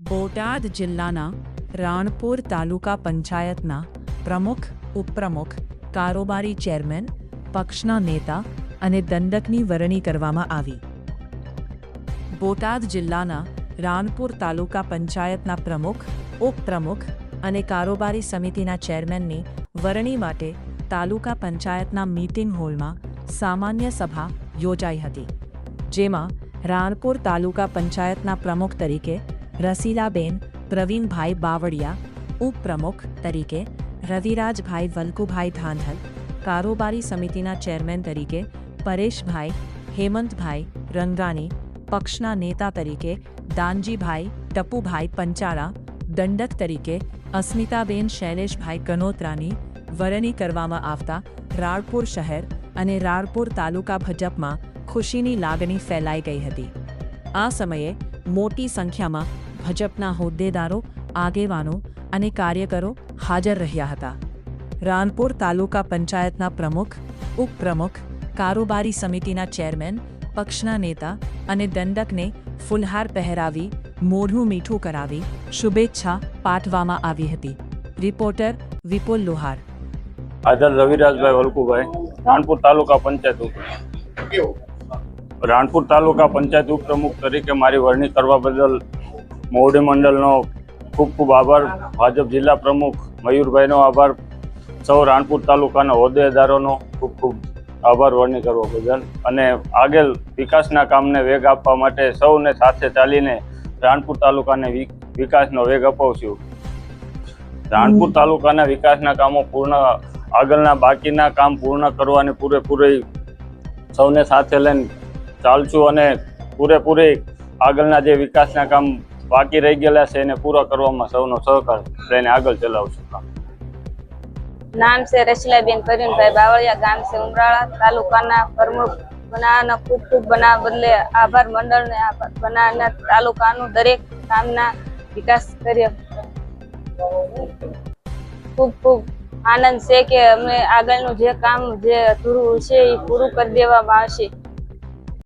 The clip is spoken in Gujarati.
બોટાદ જિલ્લાના રાણપુર તાલુકા પંચાયતના પ્રમુખ, ઉપપ્રમુખ, કારોબારી ચેરમેન, પક્ષના નેતા અને દંડકની વરણી કરવામાં આવી. બોટાદ જિલ્લાના રાણપુર તાલુકા પંચાયતના પ્રમુખ, ઉપપ્રમુખ અને કારોબારી સમિતિના ચેરમેનની વરણી માટે તાલુકા પંચાયતના મીટિંગ હોલમાં સામાન્ય સભા યોજાઈ હતી, જેમાં રાણપુર તાલુકા પંચાયતના પ્રમુખ તરીકે રસીલાબેન પ્રવીણભાઈ બાવળિયા, ઉપપ્રમુખ તરીકે રવિરાજભાઈ વલ્કુભાઈ ધાંધલ, કારોબારી સમિતિના ચેરમેન તરીકે પરેશભાઈ હેમંતભાઈ રંગાણી, પક્ષના નેતા તરીકે દાનજીભાઈ ટપુભાઈ પંચાળા, દંડક તરીકે અસ્મિતાબેન શૈલેષભાઈ કનોત્રાની વરણી કરવામાં આવતા રાણપુર શહેર અને રાણપુર તાલુકા ભાજપમાં ખુશીની લાગણી ફેલાઈ ગઈ હતી. આ સમયે મોટી સંખ્યામાં ભાજપના હોદ્દેદારો, આગેવાનો અને કાર્યકરો હાજર રહ્યા હતા. રાણપુર તાલુકા પંચાયતના પ્રમુખ, ઉપપ્રમુખ, કારોબારી સમિતિના ચેરમેન, પક્ષના નેતા અને દંડકને ફૂલહાર પહેરાવી મોઢું મીઠું કરાવી શુભેચ્છા પાઠવવામાં આવી હતી. રિપોર્ટર વિપુલ લોહાર. હાજર રવિરાજભાઈ વલ્કુભાઈ, રાણપુર તાલુકા પંચાયત ઉપપ્રમુખ. રાણપુર તાલુકા પંચાયત ઉપપ્રમુખ તરીકે મારી વરણી કરવા બદલ મોવડી મંડળનો ખૂબ ખૂબ આભાર. ભાજપ જિલ્લા પ્રમુખ મયુરભાઈનો આભાર. સૌ રાણપુર તાલુકાના હોદ્દેદારોનો ખૂબ ખૂબ આભાર વરણી કરવા બદલ. અને આગળ વિકાસના કામને વેગ આપવા માટે સૌને સાથે ચાલીને રાણપુર તાલુકાને વિકાસનો વેગ અપાવશું. રાણપુર તાલુકાના વિકાસના કામો આગળના બાકીના કામ પૂર્ણ કરવાની પૂરેપૂરી સૌને સાથે લઈને ચાલશું અને પૂરેપૂરી આગળના જે વિકાસના કામ બાકી રહી ગયેલા છે એને પૂરા કરવામાં સૌનો સહકાર લઈને આગળ ચલાવશું. નામ છે રસીલાબેન પ્રવીણભાઈ બાવળિયા, ગામ છે ઉમરાળા, તાલુકાના પ્રમુખ બનાવવાના ખૂબ ખૂબ બનાવ બદલે આભાર. મંડળને આભાર. બનાવના તાલુકાનું દરેક કામના વિકાસ કર્યો. ખૂબ ખૂબ આનંદ છે કે અમે આગળનું જે કામ જે અધૂરું છે એ પૂરું કરી દેવામાં આવશે.